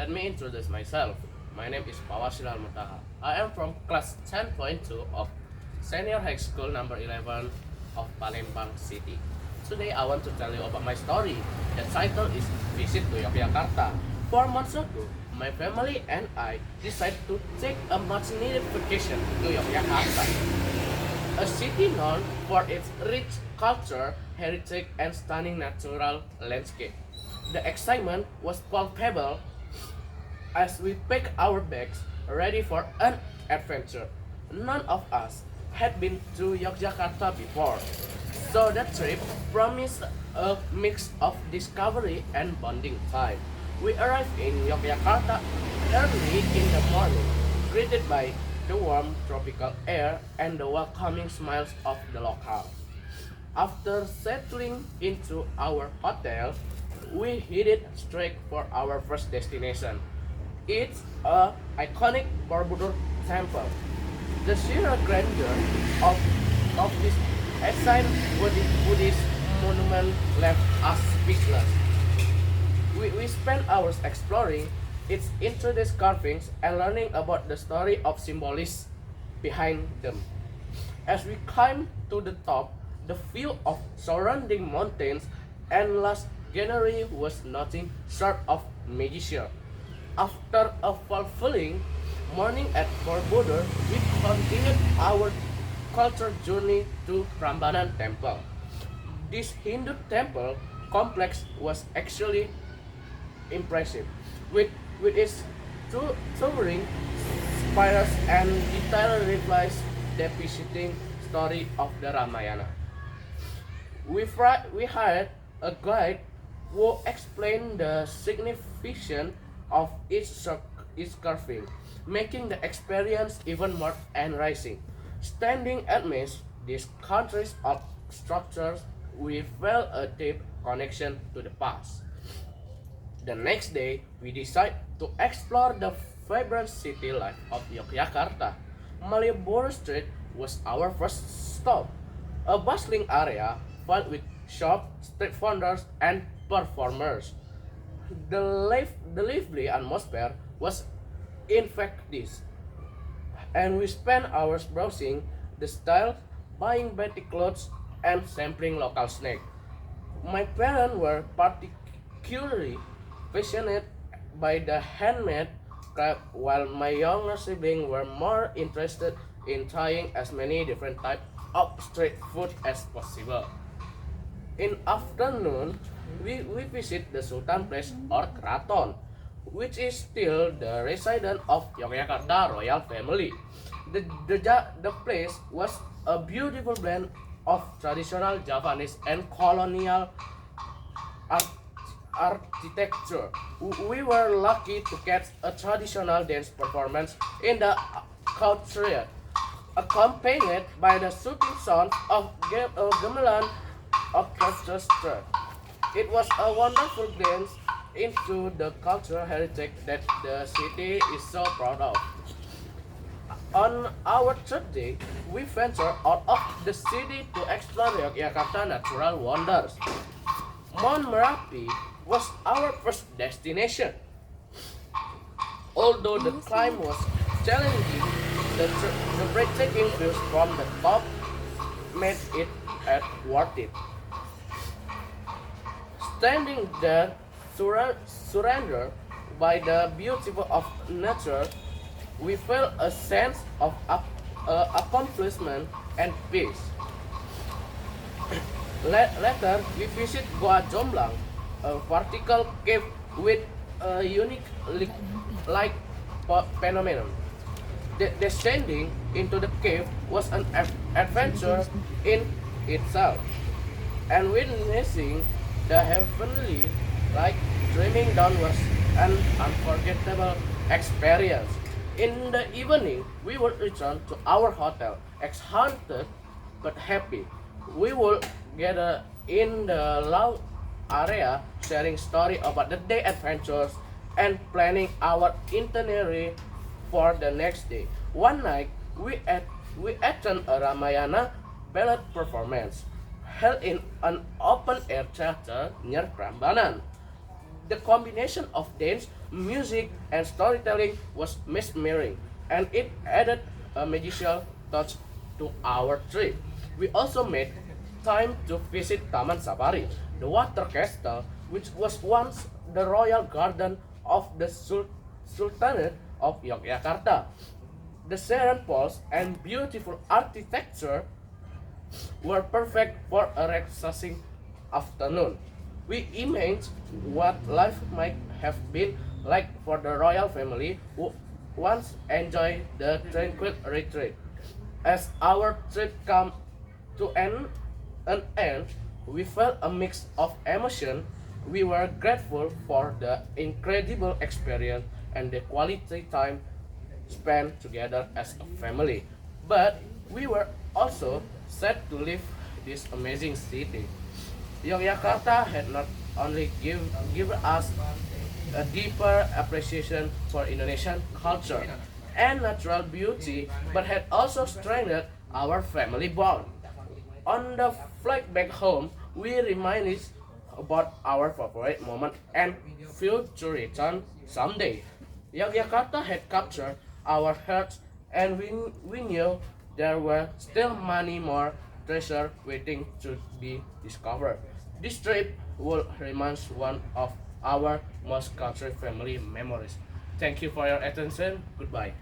Let me introduce myself. My name is Pawasil Mutaha. I am from class 10.2 of Senior High School number 11 of Palembang City. Today I want to tell you about my story. The title is Visit to Yogyakarta. 4 months ago, my family and I decided to take a much needed vacation to Yogyakarta, a city known for its rich culture, heritage, and stunning natural landscape. The excitement was palpable as we packed our bags ready for an adventure. None of us had been to Yogyakarta before, so the trip promised a mix of discovery and bonding time. We arrived in Yogyakarta early in the morning, greeted by the warm tropical air and the welcoming smiles of the locals. After settling into our hotel, we headed straight for our first destination. It's a iconic Borobudur temple. The sheer grandeur of, of this ancient Buddhist monument left us speechless. We spent hours exploring its intricate carvings and learning about the story of symbolism behind them. As we climbed to the top, the view of surrounding mountains and lush greenery was nothing short of magical. After a fulfilling morning at Borobudur, we continued our culture journey to Prambanan Temple. This Hindu temple complex was actually impressive, with its towering spires and detailed reliefs depicting story of the Ramayana. We hired a guide who explained the significance of each carving, making the experience even more enriching. Standing amidst these countries of structures, we felt a deep connection to the past. The next day, we decided to explore the vibrant city life of Yogyakarta. Malioboro Street was our first stop, a bustling area filled with shops, street vendors, and performers. The lively atmosphere was infectious, and we spent hours browsing the style, buying batik clothes, and sampling local snacks. My parents were particularly passionate by the handmade craft, while my younger siblings were more interested in trying as many different types of street food as possible. In afternoon, we visit the Sultan Place or Kraton, which is still the residence of Yogyakarta royal family. The place was a beautiful blend of traditional Javanese and colonial art, architecture. We were lucky to catch a traditional dance performance in the courtyard, accompanied by the shooting sound of gamelan orchestra. It was a wonderful glimpse into the cultural heritage that the city is so proud of. On our third day, we ventured out of the city to explore Yogyakarta natural wonders. Mount Merapi was our first destination. Although the climb was challenging, the breathtaking views from the top made it worth it. Standing there, surrendered by the beauty of nature, we felt a sense of accomplishment and peace. Later, we visit Goa Jomblang, a vertical cave with a unique light phenomenon. Descending into the cave was an adventure in itself, and witnessing the heavenly light streaming down was an unforgettable experience. In the evening, we would return to our hotel, exhausted but happy. We would gather in the lounge area, sharing stories about the day adventures and planning our itinerary for the next day. One night, we attended a Ramayana ballet performance held in an open air theater near Prambanan. The combination of dance, music, and storytelling was mesmerizing, and it added a magical touch to our trip. We also made time to visit Taman Safari, the water castle, which was once the royal garden of the Sultanate of Yogyakarta. The serene pools and beautiful architecture were perfect for a relaxing afternoon. We imagined what life might have been like for the royal family who once enjoyed the tranquil retreat. As our trip came to an end, we felt a mix of emotion. We were grateful for the incredible experience and the quality time spent together as a family. But we were also sad to leave this amazing city. Yogyakarta had not only given us a deeper appreciation for Indonesian culture and natural beauty, but had also strengthened our family bond. On the flight back home, we reminisced about our favorite moment and future return someday. Yogyakarta had captured our hearts, and we knew there were still many more treasures waiting to be discovered. This trip will remain one of our most cultured family memories. Thank you for your attention. Goodbye.